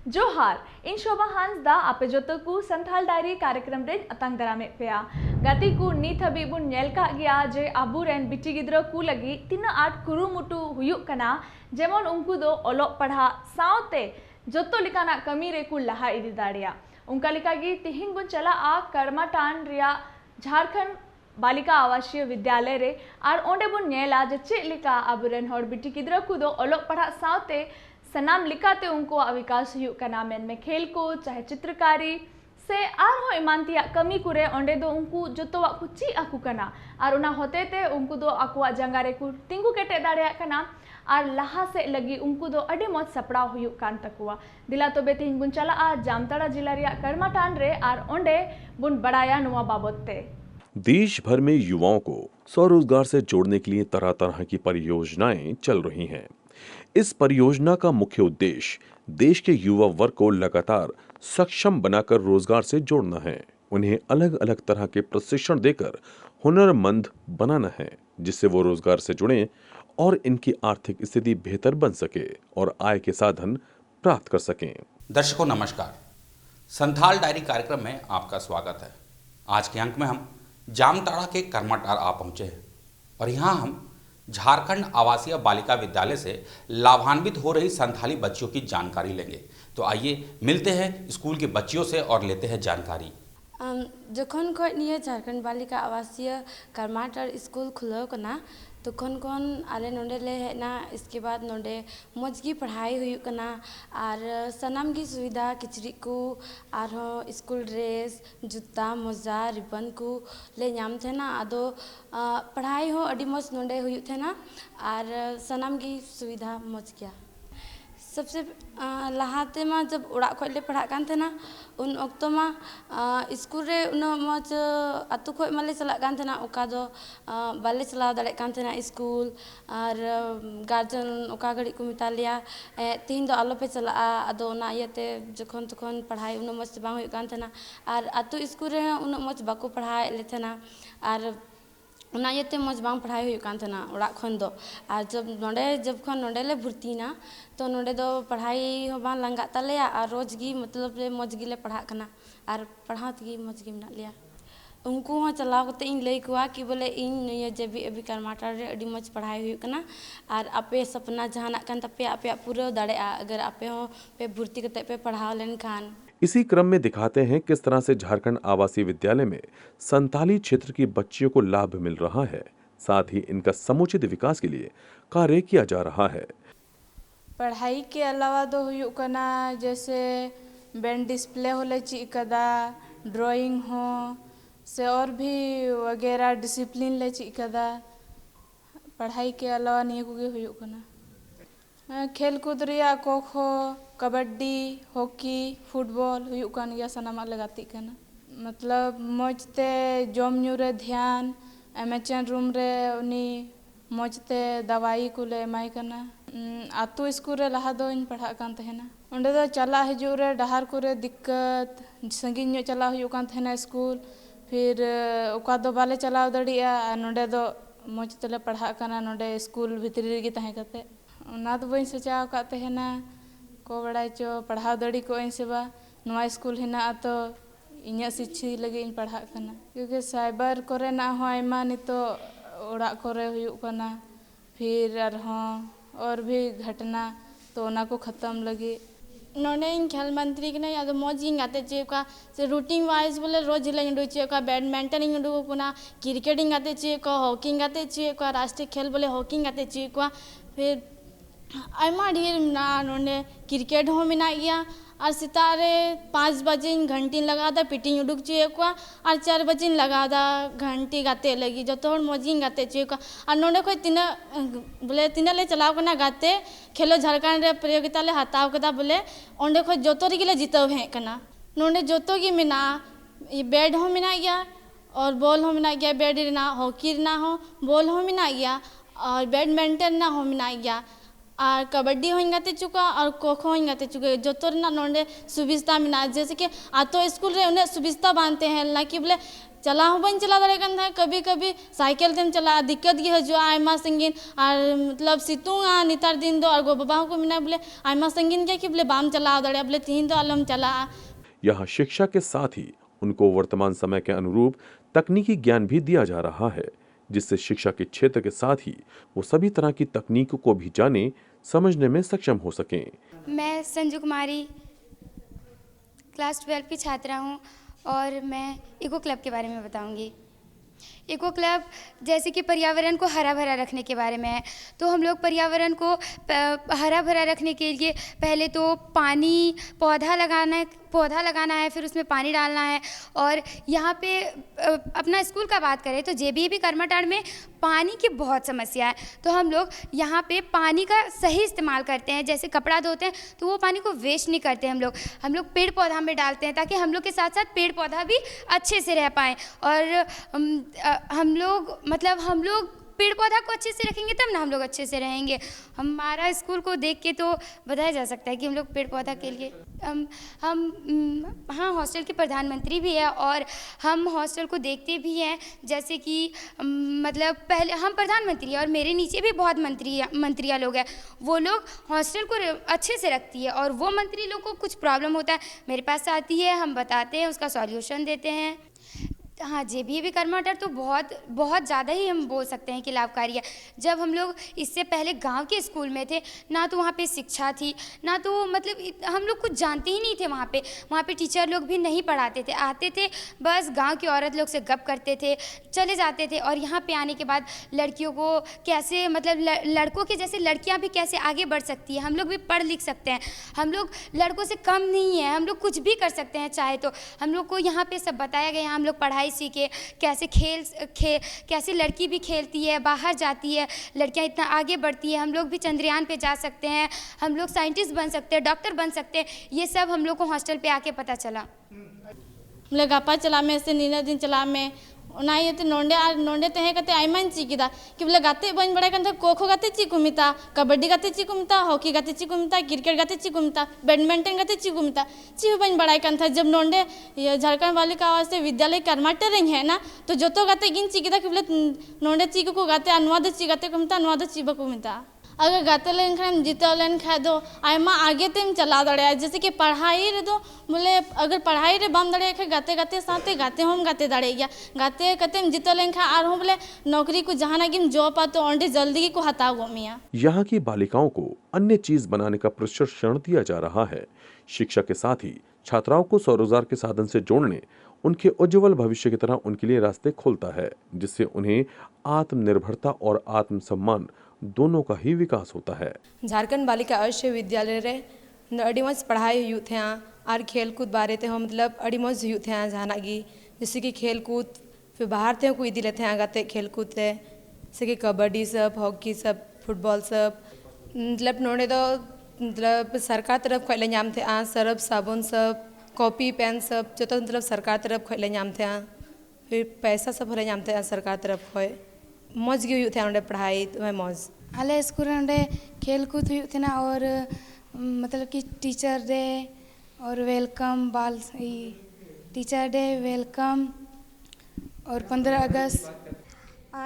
जोहार इन शोभा हांसदा आपे जोतो को संथाल डायरी कार्यक्रम रे अतंग दरामे पेया गति को नीत हबी बुन नेल का गया जे आबुरेन बिटी गिद्रा को लगी तिना आट कुरुमुटु हुयुक कना जेमन उनको दो ओलोक पढ़ा सावते जोतो लिकाना कमी रे को लहा इदी दाड़िया उनका लिका गी तिहिन बुन चला आ कर्माटान रिया झारखंड बालिका आवासीय विद्यालय रे और ओंडे बुन नेला जे चे लिका आबुरेन हर बिटी गिद्रा को दो ओलोक पढ़ा सावते सनाम लिकाते उनको विकास हुयुकना मेन में खेल को चाहे चित्रकारी से आर इमानतिया कमी कुरे ओंडे दो उनको जोतोवा को ची आकु कना और उना होते ते उनको दो आकुआ जंगारे को तिंगु केटे दाड़िया कना और लहा से लगी उनको दो अडे मौज सपड़ा हुयुक कान तकुआ दिला तो बेतिन बुन चला आ जामताड़ा जिला रिया कर्माटान रे और ओंडे बुन बड़ाया नुआ बाबतते। देश भर में युवाओं को स्वरोजगार से जोड़ने के लिए तरह तरह की परियोजनाएं चल रही हैं। इस परियोजना का मुख्य उद्देश्य देश के युवा वर्ग को लगातार सक्षम बनाकर रोजगार से जोड़ना है। उन्हें अलग अलग तरह के प्रशिक्षण देकर हुनरमंद बनाना है, जिससे वो रोजगार से जुड़ें और इनकी आर्थिक स्थिति बेहतर बन सके और आय के साधन प्राप्त कर सकें। दर्शकों नमस्कार, संथाल डायरी कार्यक्रम में आपका स्वागत है। आज के अंक में हम जामताड़ा के कर्माटार आ पहुंचे हैं और यहाँ हम झारखंड आवासीय बालिका विद्यालय से लाभान्वित हो रही संथाली बच्चियों की जानकारी लेंगे। तो आइए मिलते हैं स्कूल के बच्चियों से और लेते हैं जानकारी। जखन खन निये झारखंड बालिका आवासीय कर्माटार स्कूल खुलो कना तखन खन आले नोंडे ले हेना इसके बाद नोंडे मजगी पढ़ाई हुयुक कना और सनाम की सुविधा किचरी को और स्कूल ड्रेस जूता मोजा रिबन को ले नाम थे ना आदो पढ़ाई हो अड़ी मज नोंडे हुयुक थे ना और सनाम की सुविधा मज गया। सबसे लहाते मा जब उड़ा खोल ले पढ़ा कान थे ना उन अक्तो मा स्कूल रे उन मज अतु खोल माले चला कान थे ना ओका दो बाले चला दड़े कान थे ना स्कूल और गार्जियन ओका घड़ी को मिता लिया तीन दो आलो पे चला आदो ना येते जखन तखन पढ़ाई उन मज बांग हुयुक कान थे ना और अतु स्कूल रे उन मज बाको पढ़ाई ले थे ना और उना येते मज बांग पढ़ाई हुयुक कान थे ना उड़ा खन दो और जब खन नोंडे ले भर्ती ना तो नोंडे दो पढ़ाई हो बांग लंगा तलेया और रोज गी मतलब ले मज गी ले पढ़ा कना और पढ़ात गी मज गी मिना लिया उनको हो चलाव कते इन लई कुआ कि बोले इन ये जेबी अभी कर्माटार रे अडी मज पढ़ाई हुयुक कना और आपे सपना जहाना कान तपे आपे पूरा दाड़े अगर आपे हो पे भर्ती कते पे पढ़ाव लेन खान। इसी क्रम में दिखाते हैं किस तरह से झारखंड आवासीय विद्यालय में संथाली क्षेत्र की बच्चियों को लाभ मिल रहा है, साथ ही इनका समुचित विकास के लिए कार्य किया जा रहा है। पढ़ाई के अलावा दो हुयुक कना जैसे बैंड डिस्प्ले होले चीज कदा ड्राइंग हो से और भी वगैरह डिसिप्लिन ले चीज कदा पढ़ाई के अलावा नहीं को हुयुक कना। खेल कूद रिया खो खो कबड्डी हॉकी फुटबॉल हुयुक कान गया सनामा लगाती कना मतलब मजते जम न्यू रे ध्यान एमएचएन रूम रे उनी मजते दवाई को ले एमाई कना। आतु स्कूल रे लहा दो इन पढ़ा कान तहेना ओंडे दो चला हिजु रे डहार को रे दिक्कत संगीन न्यू चला हुयुक कान तहेना स्कूल फिर ओका दो बाले चलाव दड़िया नोंडे दो मज तेले पढ़ा कना नोंडे स्कूल भितरी रे गी तहे कते ना तो बई सोचाव का तहेना को बड़ाई चो पढ़ाव दड़ी को इन सेवा नवा स्कूल हिना तो इन्या शिक्षी लगे इन पढ़ा कना क्योंकि साइबर करे ना हो आयमा नितो ओड़ा करे हुयुक कना फिर और भी घटना तो उना को खत्म लगे नोंडे इन खेल मंत्री के या तो मौज इन गाते चे का से रूटीन वाइज बोले रोज हिला इंडो चे का बैडमिंटन इंडो पुना क्रिकेट इन गाते चे का हॉकी गाते चे का राष्ट्रीय खेल बोले हॉकी गाते चे का फिर आयमा ढेर ना नोंडे क्रिकेट हो मिना गया और सितारे 5 बजे घंटी लगा दा पिटिंग उडुक चे को और 4 बजे लगा दा घंटी गाते लगी जो तो मौजिंग गाते चे को और नोंडे कोई तीन ले चलाव कना गाते खेलो झारखंड रे प्रतियोगिता ले हताव कदा बोले ओंडे कोई जोतो रे गिले जिताव है कना नोंडे जोतो गी मिना ये बैट हो मिना गया और बॉल हो मिना गया बैट ना हॉकी ना हो बॉल हो मिना गया और बैडमिंटन ना हो मिना गया और कबड्डी हो गाते चुका और खो खो हो गाते चुके जो तो ना नोंडे सुविधा मिना जैसे कि आतो स्कूल रे उन्हें सुविधा बांधते हैं ना कि बोले चला हूँ बन चला दाड़े कन था कभी कभी साइकिल तेम चला दिक्कत गे हजूआ आयमा संगीन और मतलब सितुंगा नितार दिन दो और गो बाबा को मिना बोले आयमा संगीन क्या कि बोले बाम चला दाड़े बोले तीन दो आलम चला। यहाँ शिक्षा के साथ ही उनको वर्तमान समय के अनुरूप तकनीकी ज्ञान भी दिया जा रहा है, जिससे शिक्षा के क्षेत्र के साथ ही वो सभी तरह की तकनीकों को भी जाने समझने में सक्षम हो सकें। मैं संजू कुमारी क्लास 12 की छात्रा हूँ और मैं इको क्लब के बारे में बताऊंगी। इको क्लब जैसे कि पर्यावरण को हरा भरा रखने के बारे में है। तो हम लोग पर्यावरण को हरा भरा रखने के लिए पहले तो पौधा लगाना है, फिर उसमें पानी डालना है। और यहाँ पे अपना स्कूल का बात करें तो जेबीबी कर्मटाड़ में पानी की बहुत समस्या है। तो हम लोग यहाँ पे पानी का सही इस्तेमाल करते हैं, जैसे कपड़ा धोते हैं तो वो पानी को वेस्ट नहीं करते हम लोग पेड़ पौधा में डालते हैं ताकि हम लोग के साथ साथ पेड़ पौधा भी अच्छे से रह पाएँ। और हम लोग पेड़ पौधा को अच्छे से रखेंगे तब ना हम लोग अच्छे से रहेंगे। हमारा स्कूल को देख के तो बताया जा सकता है कि हम लोग पेड़ पौधा के लिए हाँ हॉस्टल के प्रधानमंत्री भी है और हम हॉस्टल को देखते भी हैं। जैसे कि मतलब पहले हम प्रधानमंत्री हैं और मेरे नीचे भी बहुत मंत्रियाँ लोग हैं, वो लोग हॉस्टल को अच्छे से रखती है और वो मंत्री लोग को कुछ प्रॉब्लम होता है मेरे पास आती है, हम बताते हैं, उसका सॉल्यूशन देते हैं। हाँ जेबीबी कर्मटाड़ तो बहुत ज़्यादा ही हम बोल सकते हैं कि लाभकारी है। जब हम लोग इससे पहले गांव के स्कूल में थे ना तो वहाँ पे शिक्षा थी, ना तो मतलब हम लोग कुछ जानते ही नहीं थे। वहाँ पे टीचर लोग भी नहीं पढ़ाते थे, आते थे बस गांव की औरत लोग से गप करते थे, चले जाते थे। और यहाँ पे आने के बाद लड़कियों को कैसे मतलब लड़कों के जैसे लड़कियाँ भी कैसे आगे बढ़ सकती है, हम लोग भी पढ़ लिख सकते हैं, हम लोग लड़कों से कम नहीं है, हम लोग कुछ भी कर सकते हैं चाहे तो। हम लोग को यहाँ पे सब बताया गया, हम लोग पढ़ाई सीखे, कैसे लड़की भी खेलती है, बाहर जाती है, लड़कियां इतना आगे बढ़ती है। हम लोग भी चंद्रयान पे जा सकते हैं, हम लोग साइंटिस्ट बन सकते हैं, डॉक्टर बन सकते हैं। ये सब हम लोग को हॉस्टल पे आके पता चला। बोले गापा चला में से नीना दिन चला में ये तो नोंडे तहे कते आयमान चीकिदा कि बोले गाते बन बड़ा कन खो गाते चीकुमिता, कबड्डी गाते चीकुमिता, हॉकी गाते चीकुमिता, क्रिकेट गाते चीकुमिता, बैडमिंटन गाते चीकुमिता चीहु बन बड़ा कन था। जब नोंडे झारखंड बालिका आवासीय विद्यालय कर्मटाड़ रही है ना तो जो तो गाते गिन चीकिदा कि बोले नोंडे चीकु को गाते अनुवाद ची गाते कुमिता, अनुवाद चीबा कुमिता। अगर गाते लेन खान जीते लेन खा दो आयमा आगे तेम चला दड़े। जैसे कि पढ़ाई रे दो बोले अगर पढ़ाई रे बम दड़े खे गाते गाते साथे गाते हम गाते दड़े गया गाते कतेम जीते लेन खा आर बोले नौकरी को जहाँ गिम जॉब आ तो ओंडे जल्दी को हता गो मिया। यहाँ की बालिकाओं को अन्य चीज बनाने का प्रशिक्षण दिया जा रहा है। शिक्षा के साथ ही छात्राओं को स्वरोजगार के साधन से जोड़ने उनके उज्जवल भविष्य की तरह उनके लिए रास्ते खोलता है, जिससे उन्हें आत्मनिर्भरता और आत्मसम्मान दोनों का ही विकास होता है। झारखंड बालिका आवासीय विद्यालय रे अड़ी मज पढ़ाई हुई थे और खेलकूद बारे ते हम मतलब अड़ी मज हुई थे जहाँ की जैसे कि खेलकूद फिर बाहर थे को इदी लेते हैं गाते खेलकूद थे जैसे कि कबड्डी सब, हॉकी सब, फुटबॉल सब। मतलब नोड़े तो मतलब सरकार तरफ खोले नाम थे सरफ साबुन सब, कॉपी पेन सब जो तो मतलब सरकार तरफ खोले नाम थे। फिर पैसा सब हरे नाम थे सरकार तरफ खोए मौज गे हुई थे पढ़ाई तो मौज। आले स्कूल रे खेल कूद हुई थे ना और मतलब कि टीचर डे और वेलकम टीचर डे वेलकम और 15 अगस्त।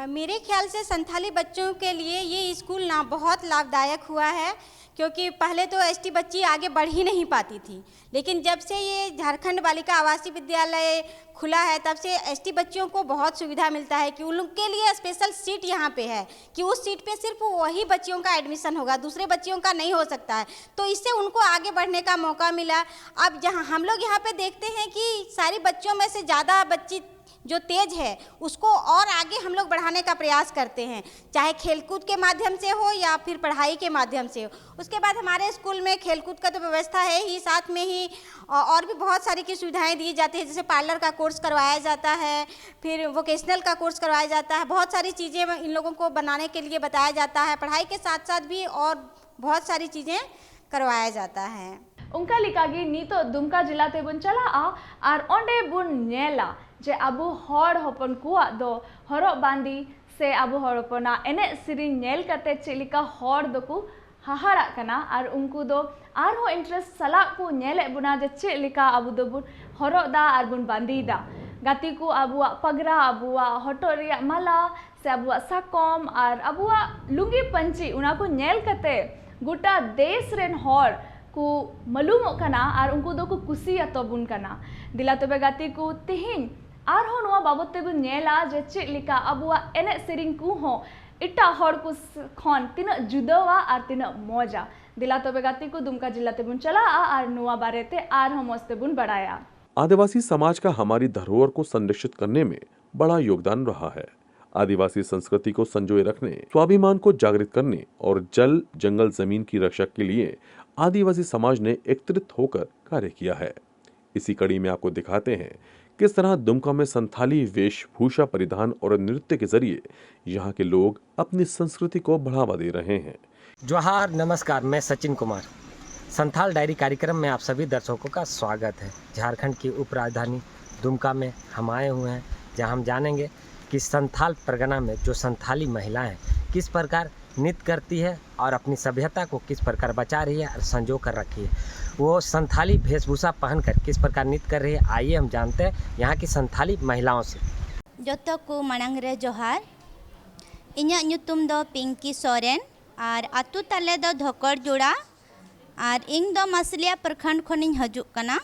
मेरे ख्याल से संथाली बच्चों के लिए ये स्कूल ना बहुत लाभदायक हुआ है, क्योंकि पहले तो एसटी बच्ची आगे बढ़ ही नहीं पाती थी, लेकिन जब से ये झारखंड बालिका आवासीय विद्यालय खुला है तब से एसटी बच्चियों को बहुत सुविधा मिलता है कि उनके लिए स्पेशल सीट यहाँ पे है कि उस सीट पे सिर्फ वही बच्चियों का एडमिशन होगा, दूसरे बच्चियों का नहीं हो सकता है। तो इससे उनको आगे बढ़ने का मौका मिला। अब जहाँ हम लोग यहाँ पे देखते हैं कि सारी बच्चियों में से ज़्यादा बच्ची जो तेज है उसको और आगे हम लोग बढ़ाने का प्रयास करते हैं, चाहे खेलकूद के माध्यम से हो या फिर पढ़ाई के माध्यम से हो। उसके बाद हमारे स्कूल में खेलकूद का तो व्यवस्था है ही, साथ में ही और भी बहुत सारी की सुविधाएं दी जाती है, जैसे पार्लर का कोर्स करवाया जाता है, फिर वोकेशनल का कोर्स करवाया जाता है, बहुत सारी चीज़ें इन लोगों को बनाने के लिए बताया जाता है। पढ़ाई के साथ साथ भी और बहुत सारी चीज़ें करवाया जाता है। उनका लिकागी नीतो दुमका जिला ते बुन चला आर ओंडे बुन नेला जे अबु हर हपन कुआ दो हरो बांदी से अबु हर हपना एने सिरी नेल कते चिलिका हर दोकु हाहाड़ा कना आर उनको दो आर हो इंटरेस्ट सला को नेले बुना जे चिलिका अबु दो बुन हरो दा आर बुन बांदी दा गाती को अबुआ पगरा अबुआ हटो रिया माला से अबुआ साकम और अबुआ लुंगी पंची उना को नेल कते गोटा देश रेन हर को मालूमों कना और उनको दो को कुसियातोबुन कना दिला तबे गाती को तिहिन आर हो नोआ बाबत तेबुन नेला जे चेक लिका अबुआ एने सेरिंग को हो इटा हर को खन तिना जुदावा और तिना मौजा दिला तबे गाती को दुमका जिला तेबुन चला और नोआ बारेते आर हो मस्तेबुन बढ़ाया। आदिवासी समाज का हमारी धरोहर को संरक्षित करने में बड़ा योगदान रहा है। आदिवासी संस्कृति को संजोए रखने, स्वाभिमान को जागृत करने और जल जंगल जमीन की रक्षा के लिए आदिवासी समाज ने एकत्रित होकर कार्य किया है। इसी कड़ी में आपको दिखाते हैं किस तरह दुमका में संथाली वेशभूषा परिधान और नृत्य के जरिए यहाँ के लोग अपनी संस्कृति को बढ़ावा दे रहे हैं। जोहार, नमस्कार, मैं सचिन कुमार। संथाल डायरी कार्यक्रम में आप सभी दर्शकों का स्वागत है। झारखंड की उप राजधानी दुमका में हम आए हुए हैं, जहां हम जानेंगे कि संथाल परगना में जो संथाली महिलाएं किस प्रकार नृत्य करती है और अपनी सभ्यता को किस प्रकार बचा रही है और संजो कर रखी है। वो संथाली वेशभूषा पहनकर किस प्रकार नृत्य कर रही है, आइए हम जानते हैं यहाँ की संथाली महिलाओं से। जोतो को मनांग रे जोहार, इन्या ᱧᱩᱛᱩᱢ दो पिंकी सोरेन और आतु ताले दो धोकर जोड़ा और इंग दो मसलिया प्रखंड खनिñ हजु कना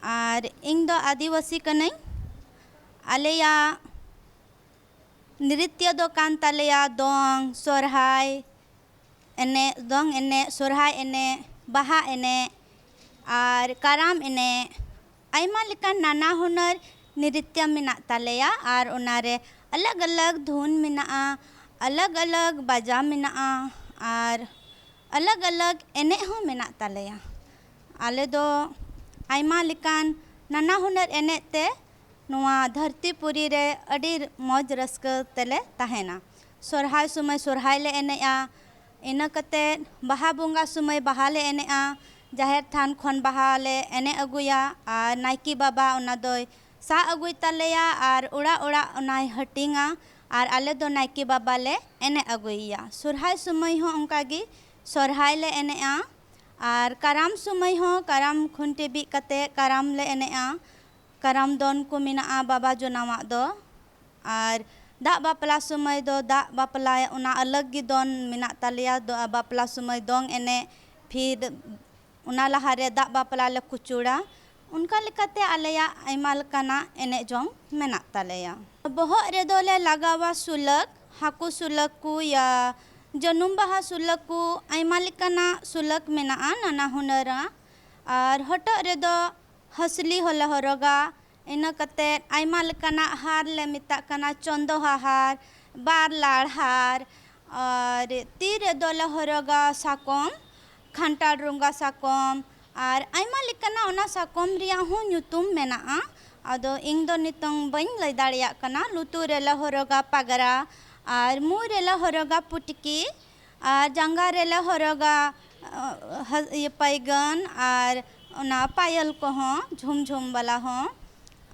और इंग दो आदिवासी कनाñ। आलेया नृत्य दो कान तालेया दोंग सोरहाय एने दोंग एने सोरहाय एने बाहा एने और काराम एने आयमा लेकान नाना हुनर नृत्य मेनाग तालेया और उनारे अलग अलग धुन मेनागा, अलग अलग बाजा मेनागा और अलग अलग एने हो मेनाग तालेया। आले दो आयमा लेकान नाना हुनर एने ते नोआ धरतीपुरी रे अडी मौज रस्क तेले तहेना। सोरहाय समय सोरहाय ले एनेआ, इना कते बाहा बुंगा समय बाहा ले एनेआ, जाहेर थान खन बाहा ले एने अगुया और नायकी बाबा उना दोय सा अगुय तालेया और उड़ा उड़ा उनाय हटिंगा और आले दो नायकी बाबा ले एने अगुया। सोरहाय समय हो उनकागी सोरहाय ले एनेआ और काराम समय हो काराम खुंटी बी कते काराम ले एनेआ। काराम दोन को मेनागा बाबा जोनावा दो और दाग बापला समय दो दाग बापला उना अलग गी दोन मेनाग तालेया। दो बापला समय दोंग एने फिर उना लहारे दाग बापला ले कुचुड़ा उनका लेकाते आलेया आयमा लेकाना एने जोंग मेनाग तालेया। बोहग रे दो ले लगावा सुलक, हाकू सुलक को या जनुम बाहा सुलक को आयमा लेकाना सुलक मेनागा नाना हुनरा और हटो रे दो हसली होले हरोगा। इना कते आयमा लेकाना हार ले मेताग कना चंदोहा हार, बार लाड़ हार और तीरे दोले हरोगा साकम, खांटाड़ रुंगा साकम और आयमा लेकाना ओना साकम रिया हो ᱧᱩᱛᱩᱢ मेनागा। आदो इंग दो नितोंग बाñ लay दाड़िया कना। लुतुर रेला हरोगा पगरा और मुँह रेला हरोगा पुटकी और जांगा रेला हरोगा ये पैगन और उना पायल को हो झुम झुम वाला हो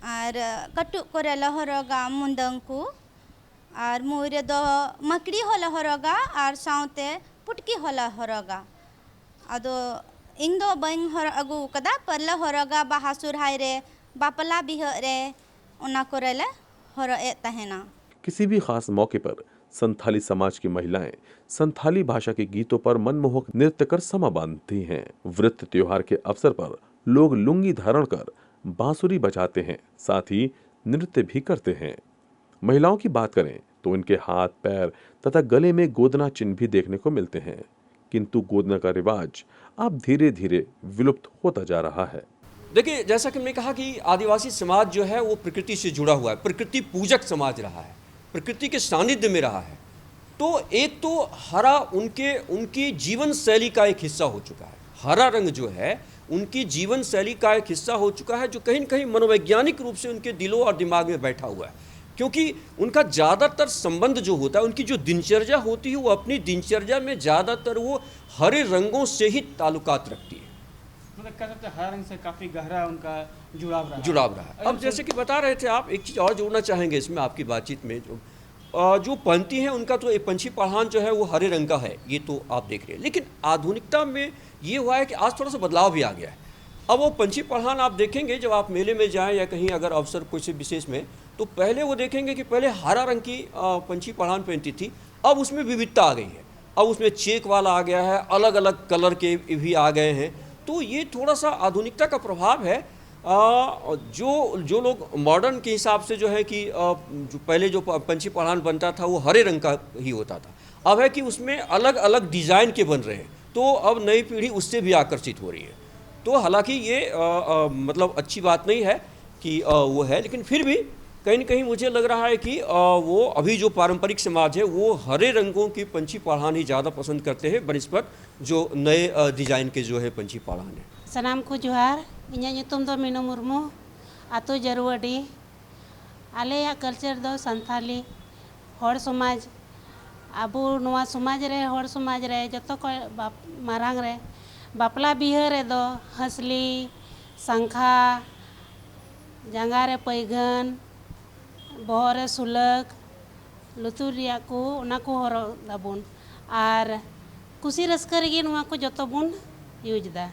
और कटुक को रेला हरोगा मुंदंग को और मुँह रे दो मकड़ी होला हरोगा और साउते पुटकी होला हरोगा। आदो इंग दो बाñ हर अगु कदा परला हरोगा बाहा सुरहाय रे बापला बिह रे उना को रेले हरो ए तहेना। किसी भी खास मौके पर संथाली समाज की महिलाएं संथाली भाषा के गीतों पर मनमोहक नृत्य कर समा बांधती हैं। व्रत त्योहार के अवसर पर लोग लुंगी धारण कर बांसुरी बजाते हैं, साथ ही नृत्य भी करते हैं। महिलाओं की बात करें तो इनके हाथ, पैर तथा गले में गोदना चिन्ह भी देखने को मिलते हैं, किंतु गोदना का रिवाज अब धीरे धीरे विलुप्त होता जा रहा है। देखिए, जैसा कि हमने कहा कि आदिवासी समाज जो है वो प्रकृति से जुड़ा हुआ है, प्रकृति पूजक समाज रहा है, प्रकृति के सानिध्य में रहा है। तो एक तो हरा उनकी जीवन शैली का एक हिस्सा हो चुका है। हरा रंग जो है उनकी जीवन शैली का एक हिस्सा हो चुका है, जो कहीं न कहीं मनोवैज्ञानिक रूप से उनके दिलों और दिमाग में बैठा हुआ है, क्योंकि उनका ज़्यादातर संबंध जो होता है, उनकी जो दिनचर्या होती है, वो अपनी दिनचर्या में ज़्यादातर वो हरे रंगों से ही ताल्लुकात रखती है। मतलब कह सकते हैं हरा रंग से काफ़ी गहरा उनका जुड़ाव रहा है। अब जैसे कि बता रहे थे आप, एक चीज़ और जोड़ना चाहेंगे इसमें आपकी बातचीत में, जो पंथी हैं उनका तो एक पंछी पढ़ान जो है वो हरे रंग का है, ये तो आप देख रहे हैं। लेकिन आधुनिकता में ये हुआ है कि आज थोड़ा सा बदलाव भी आ गया है। अब वो पंछी पढ़ान आप देखेंगे जब आप मेले में जाएं या कहीं अगर अवसर कुछ विशेष में, तो पहले वो देखेंगे कि पहले हरा रंग की पंछी पढ़ान पहनती थी, अब उसमें विविधता आ गई है, अब उसमें चेक वाला आ गया है, अलग अलग कलर के भी आ गए हैं। तो ये थोड़ा सा आधुनिकता का प्रभाव है। जो लोग मॉडर्न के हिसाब से जो है कि जो पहले जो पंछी पढ़ान बनता था वो हरे रंग का ही होता था, अब है कि उसमें अलग अलग डिज़ाइन के बन रहे हैं, तो अब नई पीढ़ी उससे भी आकर्षित हो रही है। तो हालांकि ये मतलब अच्छी बात नहीं है कि वो है, लेकिन फिर भी कहीं न कहीं मुझे लग रहा है कि वो अभी जो पारंपरिक समाज है वो हरे रंगों की पंछी पढ़ान ही ज़्यादा पसंद करते हैं बनिस्पत जो नए डिज़ाइन के जो है पंछी पढ़ान है। सनाम को जोहार, इन्या ᱧᱩᱛᱩᱢ ᱫᱚ मीनू मुर्मू, आतो जरुवाडी, आलेया कल्चर दो संथाली हर समाज, आबो नोआ समाज रे हर समाज रे जतो को मारांग रे बापला बिहा रे दो हंसली, संखा, जांगा रे पैगन, बहर रे सुलक, लुतुर रिया को ओना को हरो दाबुन आर कुसी रस्का रेगे नोआ को जतो बुन यूज दा।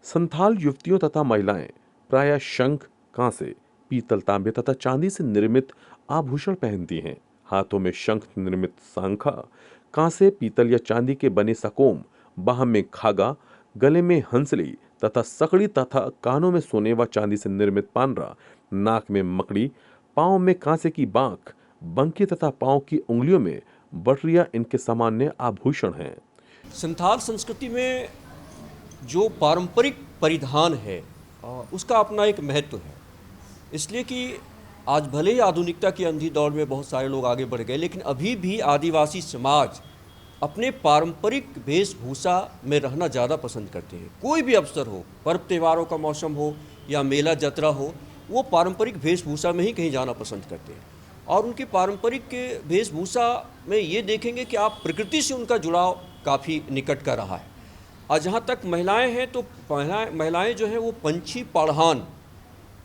संथाल युवतियों तथा महिलाएं प्रायः शंख, कांसे, पीतल, तांबे तथा चांदी से निर्मित आभूषण पहनती हैं। हाथों में शंख निर्मित सांखा, कांसे, पीतल या चांदी के बने सकोम, बाह में खागा, गले में हंसली तथा सकड़ी तथा कानों में सोने व चांदी से निर्मित पानरा, नाक में मकड़ी, पांव में कांसे की बांक, बंकी तथा पांव की उंगलियों में बटरिया इनके सामान्य आभूषण हैं। संथाल संस्कृति में जो पारंपरिक परिधान है उसका अपना एक महत्व है, इसलिए कि आज भले ही आधुनिकता की अंधी दौड़ में बहुत सारे लोग आगे बढ़ गए, लेकिन अभी भी आदिवासी समाज अपने पारंपरिक वेशभूषा में रहना ज़्यादा पसंद करते हैं। कोई भी अवसर हो, पर्व त्योहारों का मौसम हो या मेला जतरा हो, वो पारंपरिक वेशभूषा में ही कहीं जाना पसंद करते हैं। और उनकी पारंपरिक वेशभूषा में ये देखेंगे कि आप प्रकृति से उनका जुड़ाव काफ़ी निकट का रहा है। और जहाँ तक महिलाएं हैं तो महिलाएं जो हैं वो पंछी पढ़ान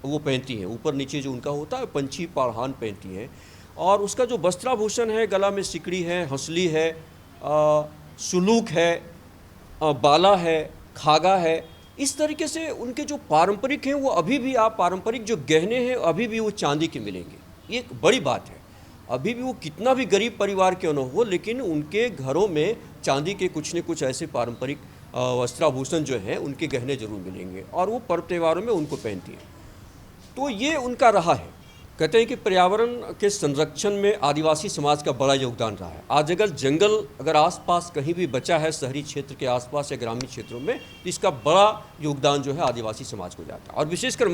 वो पहनती हैं, ऊपर नीचे जो उनका होता है पंछी पढ़ान पहनती हैं। और उसका जो वस्त्राभूषण है, गला में सिकड़ी है, हंसली है, सुलूक है, बाला है, खागा है, इस तरीके से उनके जो पारंपरिक हैं वो अभी भी आप पारंपरिक जो गहने हैं अभी भी वो चांदी के मिलेंगे। ये एक बड़ी बात है। अभी भी वो कितना भी गरीब परिवार क्यों न हो, लेकिन उनके घरों में चांदी के कुछ न कुछ ऐसे पारंपरिक वस्त्राभूषण जो हैं उनके गहने जरूर मिलेंगे और वो पर्व त्योहारों में उनको पहनती हैं। तो ये उनका रहा है। कहते हैं कि पर्यावरण के संरक्षण में आदिवासी समाज का बड़ा योगदान रहा है। आज अगर जंगल अगर आसपास कहीं भी बचा है शहरी क्षेत्र के आसपास या ग्रामीण क्षेत्रों में, तो इसका बड़ा योगदान जो है आदिवासी समाज को जाता है। और विशेषकर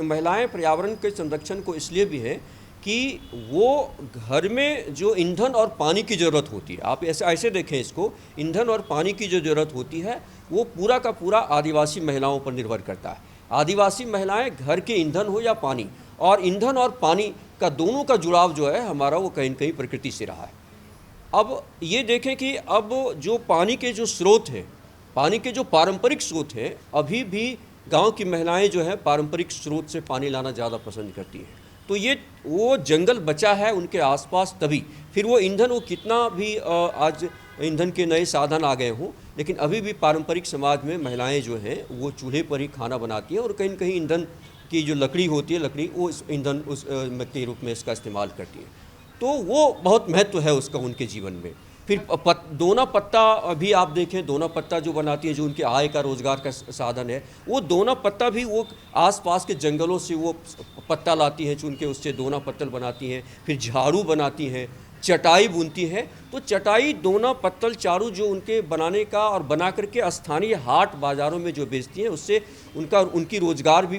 महिलाएं पर्यावरण के संरक्षण को इसलिए भी है कि वो घर में जो ईंधन और पानी की ज़रूरत होती है, आप ऐसे देखें इसको, ईंधन और पानी की जो ज़रूरत होती है वो पूरा का पूरा आदिवासी महिलाओं पर निर्भर करता है। आदिवासी महिलाएं घर के ईंधन हो या पानी, और ईंधन और पानी का दोनों का जुड़ाव जो है हमारा वो कहीं न कहीं प्रकृति से रहा है। अब ये देखें कि अब जो पानी के जो स्रोत हैं, पानी के जो पारंपरिक स्रोत हैं, अभी भी गांव की महिलाएं जो है पारंपरिक स्रोत से पानी लाना ज़्यादा पसंद करती हैं। तो ये वो जंगल बचा है उनके आसपास, तभी फिर वो ईंधन वो कितना भी आज ईंधन के नए साधन आ गए हों, लेकिन अभी भी पारंपरिक समाज में महिलाएं जो हैं वो चूल्हे पर ही खाना बनाती हैं और कहीं न कहीं ईंधन की जो लकड़ी होती है, लकड़ी वो ईंधन उस के रूप में इसका इस्तेमाल करती हैं। तो वो बहुत महत्व है उसका उनके जीवन में। फिर दोना पत्ता भी आप देखें, दोना पत्ता जो बनाती हैं, जो उनके आय का रोज़गार का साधन है, वो दोना पत्ता भी वो आसपास के जंगलों से वो पत्ता लाती हैं, चुन के उससे दोना पत्तल बनाती हैं। फिर झाड़ू बनाती हैं, चटाई बुनती हैं। तो चटाई, दोना, पत्तल, चारू जो उनके बनाने का और बना करके स्थानीय हाट बाज़ारों में जो बेचती हैं, उससे उनका उनका रोज़गार भी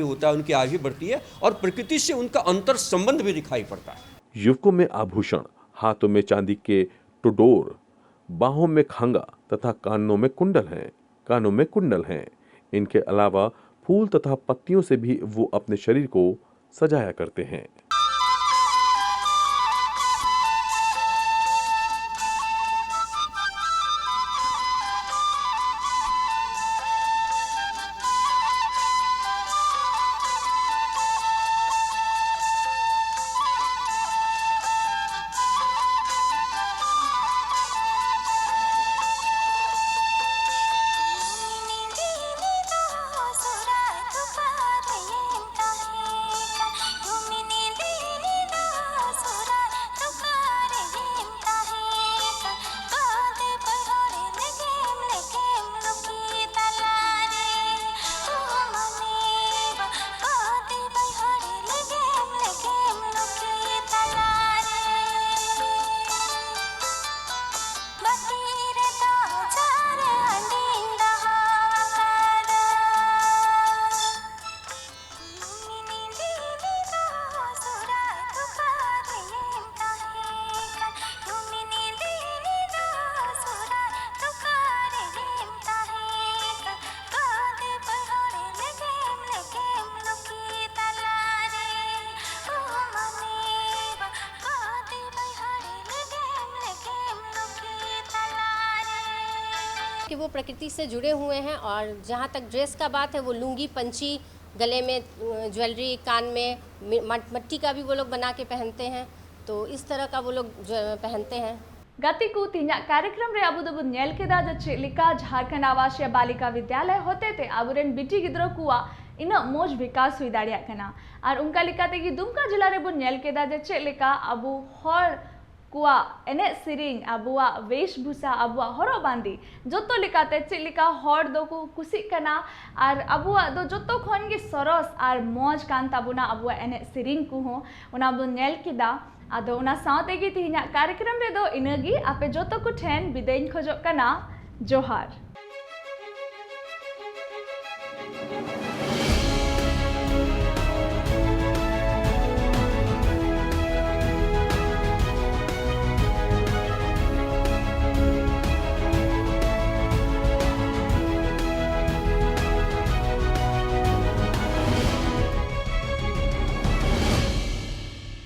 होता है, उनकी आय भी बढ़ती है और प्रकृति से उनका अंतर संबंध भी दिखाई पड़ता है। युवकों में आभूषण, हाथों में चांदी के टुडोर, बाहों में खांगा तथा कानों में कुंडल हैं। इनके अलावा फूल तथा पत्तियों से भी वो अपने शरीर को सजाया करते हैं। कि वो प्रकृति से जुड़े हुए हैं और जहाँ तक ड्रेस का बात है वो लुंगी, पंची, गले में ज्वेलरी, कान में मट्टी का भी वो लोग बना के पहनते हैं, तो इस तरह का वो लोग पहनते हैं। गति को तीना कार्यक्रम रे अबू दबू नेल केदा जे चेलिका झारखंड आवासीय बालिका विद्यालय होते थे आबुरेन बिटी गिद्रो कुआ इन मोज विकास हुई दाड़िया कना और उनका लिकाते कि दुमका जिला रे बु नेल केदा जे चेलिका अबू हर कुआ एने सिरिंग अबुआ वेशभूषा अबुआ हरो बांदी जोतो लिकाते चेलिका हर दो को कुसी कना और अबुआ दो जोतो खन गे सरस और मौज कान ताबुना अबुआ एने सिरिंग को हो उना बु नेल केदा आदो उना साउते गी तिहिना कार्यक्रम रे दो इनगी आपे जोतो को ठेन बिदेन खोजो कना जोहार।